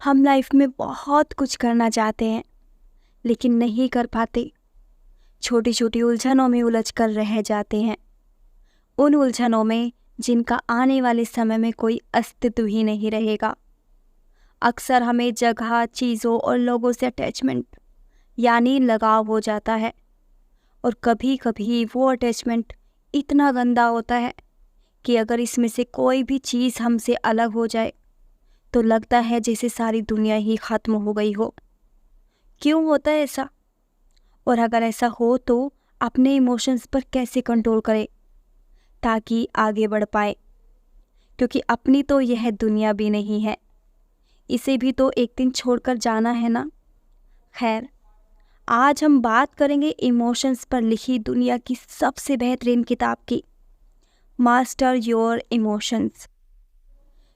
हम लाइफ में बहुत कुछ करना चाहते हैं लेकिन नहीं कर पाते। छोटी छोटी उलझनों में उलझ कर रह जाते हैं, उन उलझनों में जिनका आने वाले समय में कोई अस्तित्व ही नहीं रहेगा। अक्सर हमें जगह, चीज़ों और लोगों से अटैचमेंट यानी लगाव हो जाता है, और कभी कभी वो अटैचमेंट इतना गंदा होता है कि अगर इसमें से कोई भी चीज़ हमसे अलग हो जाए तो लगता है जैसे सारी दुनिया ही ख़त्म हो गई हो। क्यों होता है ऐसा? और अगर ऐसा हो तो अपने इमोशंस पर कैसे कंट्रोल करें ताकि आगे बढ़ पाए? क्योंकि अपनी तो यह दुनिया भी नहीं है, इसे भी तो एक दिन छोड़कर जाना है ना। खैर, आज हम बात करेंगे इमोशंस पर लिखी दुनिया की सबसे बेहतरीन किताब की, मास्टर योर इमोशंस,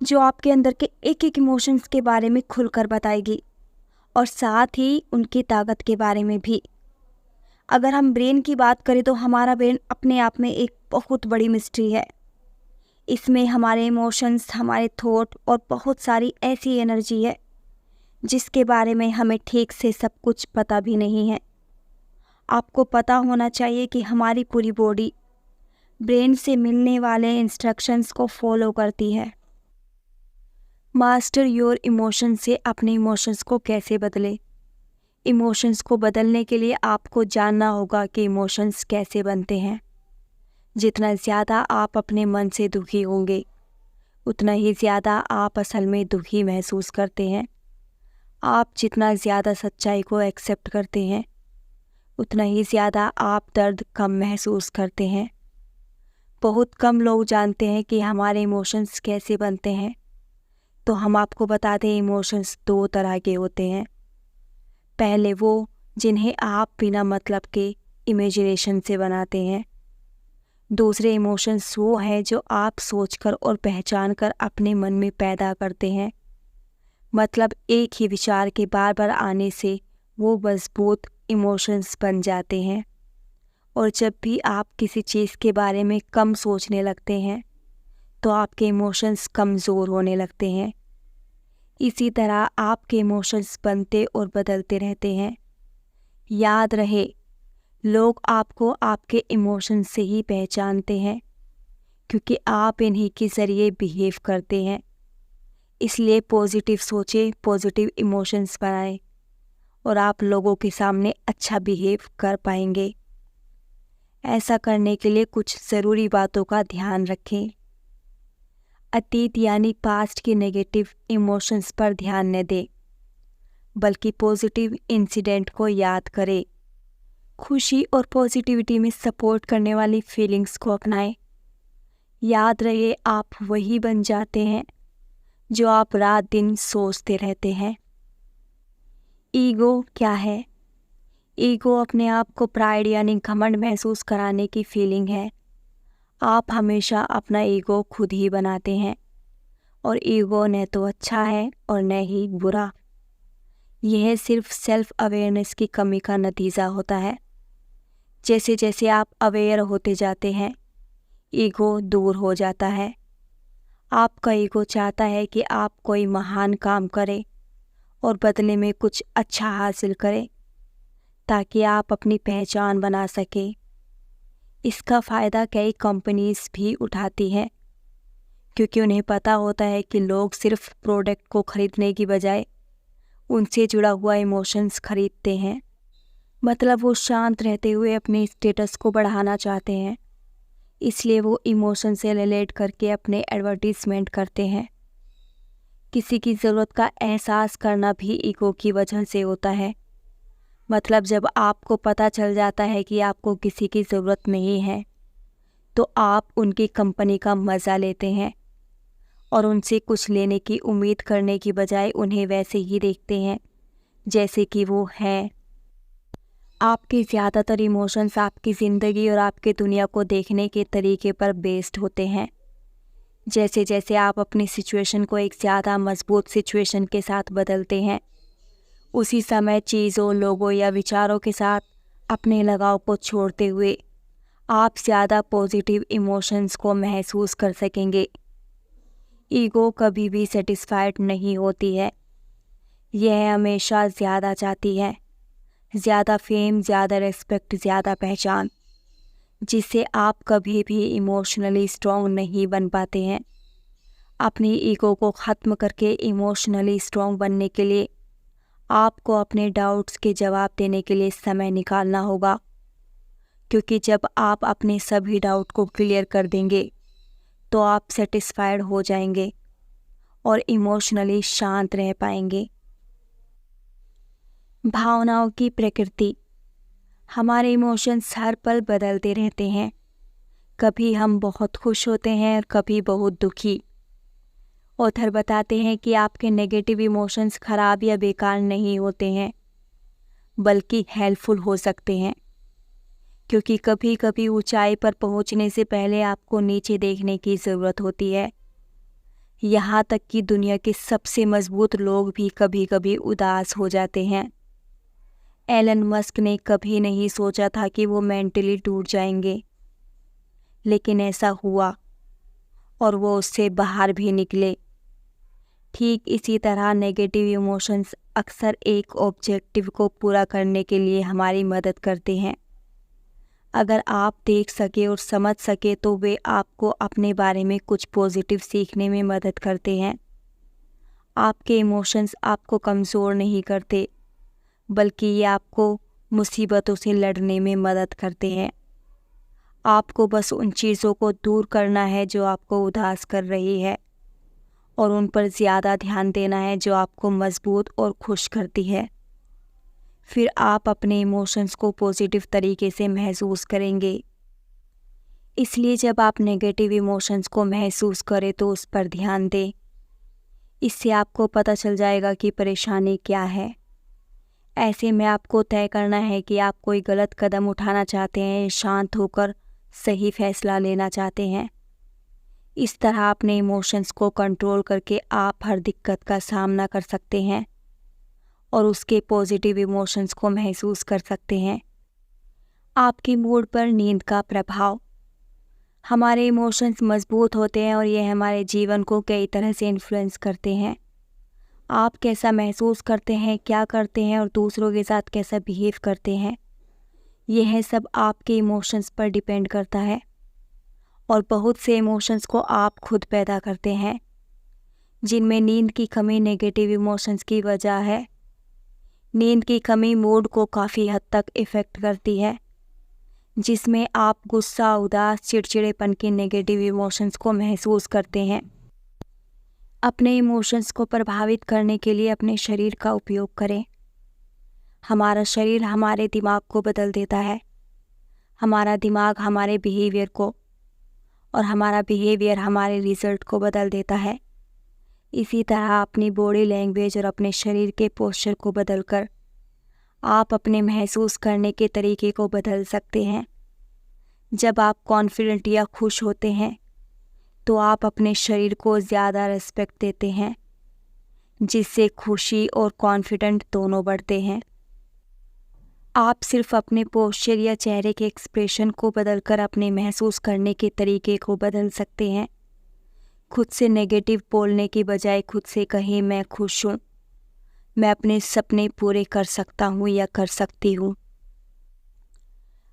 जो आपके अंदर के एक एक इमोशंस के बारे में खुलकर बताएगी और साथ ही उनकी ताकत के बारे में भी। अगर हम ब्रेन की बात करें तो हमारा ब्रेन अपने आप में एक बहुत बड़ी मिस्ट्री है। इसमें हमारे इमोशंस, हमारे थॉट और बहुत सारी ऐसी एनर्जी है जिसके बारे में हमें ठीक से सब कुछ पता भी नहीं है। आपको पता होना चाहिए कि हमारी पूरी बॉडी ब्रेन से मिलने वाले इंस्ट्रक्शंस को फॉलो करती है। मास्टर योर इमोशन से अपने इमोशंस को कैसे बदले? इमोशंस को बदलने के लिए आपको जानना होगा कि इमोशंस कैसे बनते हैं। जितना ज़्यादा आप अपने मन से दुखी होंगे उतना ही ज़्यादा आप असल में दुखी महसूस करते हैं। आप जितना ज़्यादा सच्चाई को एक्सेप्ट करते हैं उतना ही ज़्यादा आप दर्द कम महसूस करते हैं। बहुत कम लोग जानते हैं कि हमारे इमोशंस कैसे बनते हैं, तो हम आपको बता दें इमोशंस दो तरह के होते हैं। पहले वो जिन्हें आप बिना मतलब के इमेजिनेशन से बनाते हैं। दूसरे इमोशंस वो हैं जो आप सोचकर और पहचान कर अपने मन में पैदा करते हैं। मतलब एक ही विचार के बार बार आने से वो मजबूत इमोशंस बन जाते हैं। और जब भी आप किसी चीज़ के बारे में कम सोचने लगते हैं तो आपके इमोशंस कमज़ोर होने लगते हैं। इसी तरह आपके इमोशंस बनते और बदलते रहते हैं। याद रहे, लोग आपको आपके इमोशंस से ही पहचानते हैं क्योंकि आप इन्हीं के ज़रिए बिहेव करते हैं। इसलिए पॉजिटिव सोचें, पॉजिटिव इमोशंस बनाएं और आप लोगों के सामने अच्छा बिहेव कर पाएंगे। ऐसा करने के लिए कुछ ज़रूरी बातों का ध्यान रखें। अतीत यानी पास्ट के नेगेटिव इमोशंस पर ध्यान न दें, बल्कि पॉजिटिव इंसिडेंट को याद करें। खुशी और पॉजिटिविटी में सपोर्ट करने वाली फीलिंग्स को अपनाएं। याद रहे, आप वही बन जाते हैं जो आप रात दिन सोचते रहते हैं। ईगो क्या है? ईगो अपने आप को प्राइड यानी घमंड महसूस कराने की फीलिंग है। आप हमेशा अपना ईगो खुद ही बनाते हैं और ईगो न तो अच्छा है और न ही बुरा। यह सिर्फ सेल्फ अवेयरनेस की कमी का नतीजा होता है। जैसे जैसे आप अवेयर होते जाते हैं ईगो दूर हो जाता है। आपका ईगो चाहता है कि आप कोई महान काम करें और बदले में कुछ अच्छा हासिल करें ताकि आप अपनी पहचान बना सकें। इसका फ़ायदा कई कंपनीज भी उठाती हैं क्योंकि उन्हें पता होता है कि लोग सिर्फ प्रोडक्ट को खरीदने की बजाय उनसे जुड़ा हुआ इमोशंस खरीदते हैं। मतलब वो शांत रहते हुए अपने स्टेटस को बढ़ाना चाहते हैं, इसलिए वो इमोशन से रिलेट करके अपने एडवर्टीजमेंट करते हैं। किसी की ज़रूरत का एहसास करना भी ईगो की वजह से होता है। मतलब जब आपको पता चल जाता है कि आपको किसी की ज़रूरत नहीं है तो आप उनकी कंपनी का मज़ा लेते हैं और उनसे कुछ लेने की उम्मीद करने की बजाय उन्हें वैसे ही देखते हैं जैसे कि वो हैं। आपके ज़्यादातर इमोशंस आपकी ज़िंदगी और आपकी दुनिया को देखने के तरीके पर बेस्ड होते हैं। जैसे जैसे आप अपनी सिचुएशन को एक ज़्यादा मजबूत सिचुएशन के साथ बदलते हैं, उसी समय चीज़ों, लोगों या विचारों के साथ अपने लगाव को छोड़ते हुए आप ज़्यादा पॉजिटिव इमोशंस को महसूस कर सकेंगे। ईगो कभी भी सेटिस्फाइड नहीं होती है, यह हमेशा ज़्यादा चाहती है, ज़्यादा फेम, ज़्यादा रिस्पेक्ट, ज़्यादा पहचान, जिससे आप कभी भी इमोशनली स्ट्रॉन्ग नहीं बन पाते हैं। अपनी ईगो को ख़त्म करके इमोशनली स्ट्रॉन्ग बनने के लिए आपको अपने डाउट्स के जवाब देने के लिए समय निकालना होगा, क्योंकि जब आप अपने सभी डाउट को क्लियर कर देंगे तो आप सेटिस्फाइड हो जाएंगे और इमोशनली शांत रह पाएंगे। भावनाओं की प्रकृति। हमारे इमोशंस हर पल बदलते रहते हैं। कभी हम बहुत खुश होते हैं और कभी बहुत दुखी। ऑथर बताते हैं कि आपके नेगेटिव इमोशंस खराब या बेकार नहीं होते हैं, बल्कि हेल्पफुल हो सकते हैं, क्योंकि कभी कभी ऊंचाई पर पहुंचने से पहले आपको नीचे देखने की ज़रूरत होती है। यहाँ तक कि दुनिया के सबसे मजबूत लोग भी कभी कभी उदास हो जाते हैं। एलन मस्क ने कभी नहीं सोचा था कि वो मेंटली टूट जाएंगे, लेकिन ऐसा हुआ और वो उससे बाहर भी निकले। ठीक इसी तरह नेगेटिव इमोशंस अक्सर एक ऑब्जेक्टिव को पूरा करने के लिए हमारी मदद करते हैं। अगर आप देख सके और समझ सके तो वे आपको अपने बारे में कुछ पॉजिटिव सीखने में मदद करते हैं। आपके इमोशंस आपको कमज़ोर नहीं करते, बल्कि ये आपको मुसीबतों से लड़ने में मदद करते हैं। आपको बस उन चीज़ों को दूर करना है जो आपको उदास कर रही है, और उन पर ज़्यादा ध्यान देना है जो आपको मजबूत और खुश करती है। फिर आप अपने इमोशंस को पॉजिटिव तरीके से महसूस करेंगे। इसलिए जब आप नेगेटिव इमोशंस को महसूस करें तो उस पर ध्यान दें। इससे आपको पता चल जाएगा कि परेशानी क्या है। ऐसे में आपको तय करना है कि आप कोई गलत कदम उठाना चाहते हैं या शांत होकर सही फैसला लेना चाहते हैं। इस तरह अपने इमोशंस को कंट्रोल करके आप हर दिक्कत का सामना कर सकते हैं और उसके पॉजिटिव इमोशंस को महसूस कर सकते हैं। आपके मूड पर नींद का प्रभाव। हमारे इमोशंस मजबूत होते हैं और ये हमारे जीवन को कई तरह से इन्फ्लुएंस करते हैं। आप कैसा महसूस करते हैं, क्या करते हैं और दूसरों के साथ कैसा बिहेव करते हैं, यह सब आपके इमोशंस पर डिपेंड करता है। और बहुत से इमोशंस को आप खुद पैदा करते हैं, जिनमें नींद की कमी नेगेटिव इमोशंस की वजह है। नींद की कमी मूड को काफ़ी हद तक इफ़ेक्ट करती है, जिसमें आप गुस्सा, उदास, चिड़चिड़ेपन की नेगेटिव इमोशंस को महसूस करते हैं। अपने इमोशंस को प्रभावित करने के लिए अपने शरीर का उपयोग करें। हमारा शरीर हमारे दिमाग को बदल देता है, हमारा दिमाग हमारे बिहेवियर को, और हमारा बिहेवियर हमारे रिजल्ट को बदल देता है। इसी तरह अपनी बॉडी लैंग्वेज और अपने शरीर के पोस्चर को बदलकर आप अपने महसूस करने के तरीके को बदल सकते हैं। जब आप कॉन्फिडेंट या खुश होते हैं तो आप अपने शरीर को ज़्यादा रिस्पेक्ट देते हैं, जिससे खुशी और कॉन्फिडेंट दोनों बढ़ते हैं। आप सिर्फ अपने पोस्चर या चेहरे के एक्सप्रेशन को बदलकर अपने महसूस करने के तरीके को बदल सकते हैं। खुद से नेगेटिव बोलने की बजाय खुद से कहें, मैं खुश हूँ, मैं अपने सपने पूरे कर सकता हूँ या कर सकती हूँ।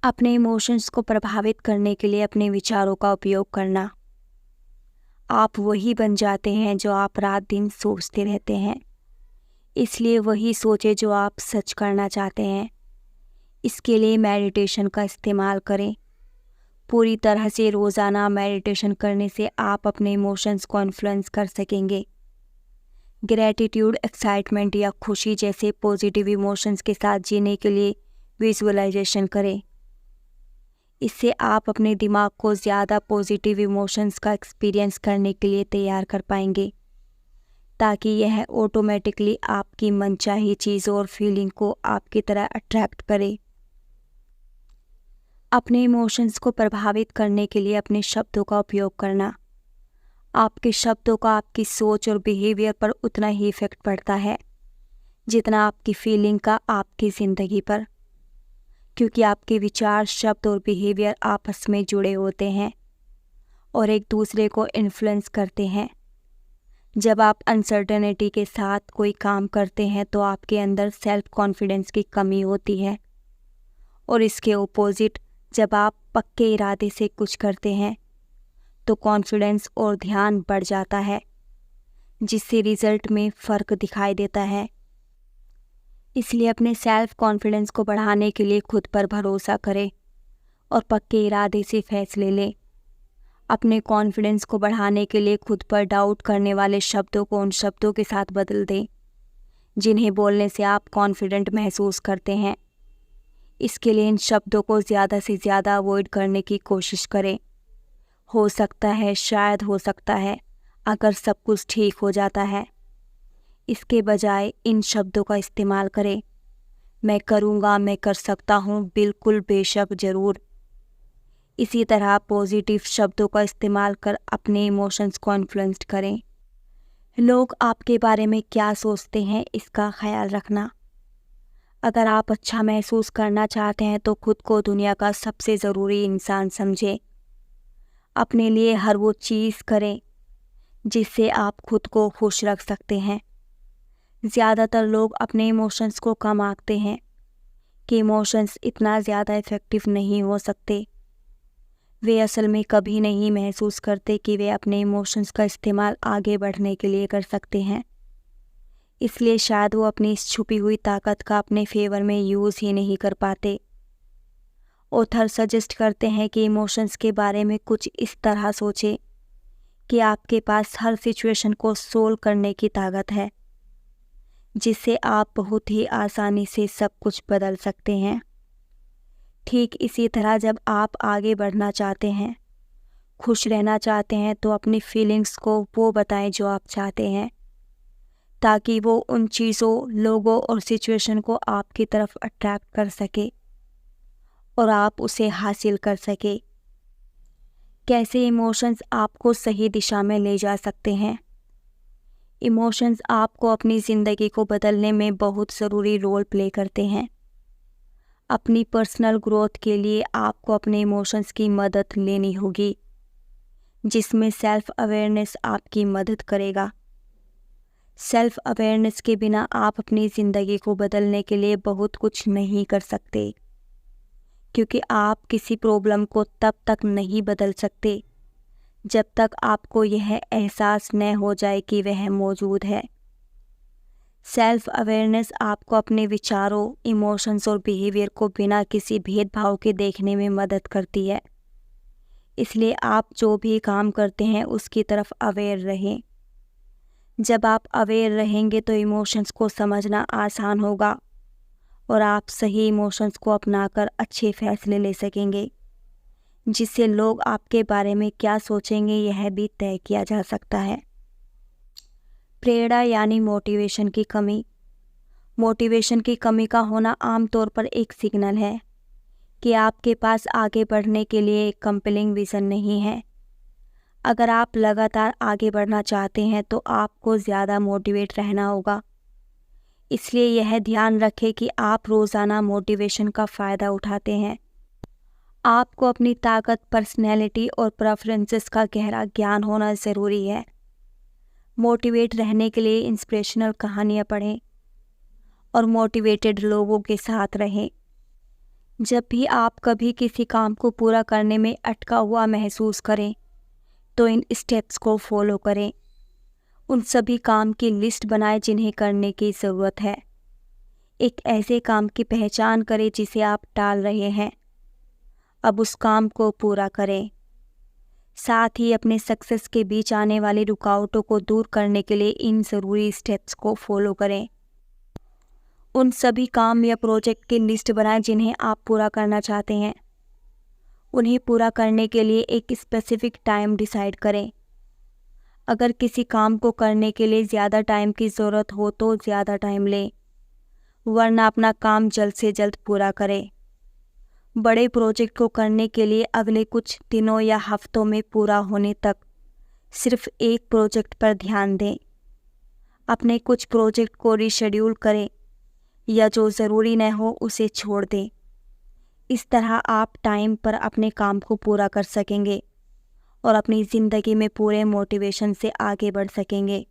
अपने इमोशंस को प्रभावित करने के लिए अपने विचारों का उपयोग करना। आप वही बन जाते हैं जो आप रात दिन सोचते रहते हैं, इसलिए वही सोचें जो आप सच करना चाहते हैं। इसके लिए मेडिटेशन का इस्तेमाल करें। पूरी तरह से रोज़ाना मेडिटेशन करने से आप अपने इमोशंस को इन्फ्लुएंस कर सकेंगे। ग्रैटिट्यूड, एक्साइटमेंट या खुशी जैसे पॉजिटिव इमोशंस के साथ जीने के लिए विजुअलाइजेशन करें। इससे आप अपने दिमाग को ज़्यादा पॉजिटिव इमोशंस का एक्सपीरियंस करने के लिए तैयार कर पाएंगे, ताकि यह ऑटोमेटिकली आपकी मनचाही चीज़ों और फीलिंग को आपकी तरह अट्रैक्ट करे। अपने इमोशंस को प्रभावित करने के लिए अपने शब्दों का उपयोग करना। आपके शब्दों का आपकी सोच और बिहेवियर पर उतना ही इफ़ेक्ट पड़ता है जितना आपकी फीलिंग का आपकी ज़िंदगी पर, क्योंकि आपके विचार, शब्द और बिहेवियर आपस में जुड़े होते हैं और एक दूसरे को इन्फ्लुएंस करते हैं। जब आप अनसर्टेनिटी के साथ कोई काम करते हैं तो आपके अंदर सेल्फ कॉन्फिडेंस की कमी होती है, और इसके ओपोजिट जब आप पक्के इरादे से कुछ करते हैं तो कॉन्फिडेंस और ध्यान बढ़ जाता है, जिससे रिजल्ट में फ़र्क दिखाई देता है। इसलिए अपने सेल्फ कॉन्फिडेंस को बढ़ाने के लिए खुद पर भरोसा करें और पक्के इरादे से फैसले लें। अपने कॉन्फिडेंस को बढ़ाने के लिए खुद पर डाउट करने वाले शब्दों को उन शब्दों के साथ बदल दें जिन्हें बोलने से आप कॉन्फिडेंट महसूस करते हैं। इसके लिए इन शब्दों को ज़्यादा से ज़्यादा अवॉइड करने की कोशिश करें। हो सकता है, शायद हो सकता है, अगर सब कुछ ठीक हो जाता है। इसके बजाय इन शब्दों का इस्तेमाल करें। मैं करूँगा, मैं कर सकता हूँ, बिल्कुल, बेशक, ज़रूर। इसी तरह पॉजिटिव शब्दों का इस्तेमाल कर अपने इमोशंस को इन्फ्लुएंस करें। लोग आपके बारे में क्या सोचते हैं, इसका ख्याल रखना। अगर आप अच्छा महसूस करना चाहते हैं तो खुद को दुनिया का सबसे ज़रूरी इंसान समझें। अपने लिए हर वो चीज़ करें जिससे आप खुद को खुश रख सकते हैं। ज़्यादातर लोग अपने इमोशंस को कम आंकते हैं कि इमोशंस इतना ज़्यादा इफ़ेक्टिव नहीं हो सकते। वे असल में कभी नहीं महसूस करते कि वे अपने इमोशंस का इस्तेमाल आगे बढ़ने के लिए कर सकते हैं। इसलिए शायद वो अपनी इस छुपी हुई ताकत का अपने फेवर में यूज़ ही नहीं कर पाते। ऑथर सजेस्ट करते हैं कि इमोशंस के बारे में कुछ इस तरह सोचें कि आपके पास हर सिचुएशन को सोल्व करने की ताकत है, जिससे आप बहुत ही आसानी से सब कुछ बदल सकते हैं। ठीक इसी तरह जब आप आगे बढ़ना चाहते हैं, खुश रहना चाहते हैं, तो अपनी फीलिंग्स को वो बताएं जो आप चाहते हैं, ताकि वो उन चीज़ों, लोगों और सिचुएशन को आपकी तरफ अट्रैक्ट कर सके और आप उसे हासिल कर सके। कैसे इमोशंस आपको सही दिशा में ले जा सकते हैं? इमोशंस आपको अपनी ज़िंदगी को बदलने में बहुत ज़रूरी रोल प्ले करते हैं। अपनी पर्सनल ग्रोथ के लिए आपको अपने इमोशंस की मदद लेनी होगी, जिसमें सेल्फ अवेयरनेस आपकी मदद करेगा। सेल्फ अवेयरनेस के बिना आप अपनी ज़िंदगी को बदलने के लिए बहुत कुछ नहीं कर सकते, क्योंकि आप किसी प्रॉब्लम को तब तक नहीं बदल सकते जब तक आपको यह एहसास न हो जाए कि वह मौजूद है। सेल्फ अवेयरनेस आपको अपने विचारों, इमोशंस और बिहेवियर को बिना किसी भेदभाव के देखने में मदद करती है। इसलिए आप जो भी काम करते हैं उसकी तरफ अवेयर रहें। जब आप अवेयर रहेंगे तो इमोशंस को समझना आसान होगा और आप सही इमोशंस को अपनाकर अच्छे फैसले ले सकेंगे, जिससे लोग आपके बारे में क्या सोचेंगे यह भी तय किया जा सकता है। प्रेरणा यानी मोटिवेशन की कमी। मोटिवेशन की कमी का होना आमतौर पर एक सिग्नल है कि आपके पास आगे बढ़ने के लिए एक कंपेलिंग विज़न नहीं है। अगर आप लगातार आगे बढ़ना चाहते हैं तो आपको ज़्यादा मोटिवेट रहना होगा। इसलिए यह ध्यान रखें कि आप रोज़ाना मोटिवेशन का फ़ायदा उठाते हैं। आपको अपनी ताकत, पर्सनैलिटी और प्रेफरेंसेस का गहरा ज्ञान होना ज़रूरी है। मोटिवेट रहने के लिए इंस्पिरेशनल कहानियाँ पढ़ें और मोटिवेटेड लोगों के साथ रहें। जब भी आप कभी किसी काम को पूरा करने में अटका हुआ महसूस करें तो इन स्टेप्स को फॉलो करें। उन सभी काम की लिस्ट बनाएं जिन्हें करने की ज़रूरत है। एक ऐसे काम की पहचान करें जिसे आप टाल रहे हैं। अब उस काम को पूरा करें। साथ ही अपने सक्सेस के बीच आने वाली रुकावटों को दूर करने के लिए इन ज़रूरी स्टेप्स को फॉलो करें। उन सभी काम या प्रोजेक्ट की लिस्ट बनाएं जिन्हें आप पूरा करना चाहते हैं। उन्हें पूरा करने के लिए एक स्पेसिफिक टाइम डिसाइड करें। अगर किसी काम को करने के लिए ज़्यादा टाइम की ज़रूरत हो तो ज़्यादा टाइम लें, वरना अपना काम जल्द से जल्द पूरा करें। बड़े प्रोजेक्ट को करने के लिए अगले कुछ दिनों या हफ्तों में पूरा होने तक सिर्फ एक प्रोजेक्ट पर ध्यान दें। अपने कुछ प्रोजेक्ट को रीशेड्यूल करें या जो ज़रूरी न हो उसे छोड़ दें। इस तरह आप टाइम पर अपने काम को पूरा कर सकेंगे और अपनी ज़िंदगी में पूरे मोटिवेशन से आगे बढ़ सकेंगे।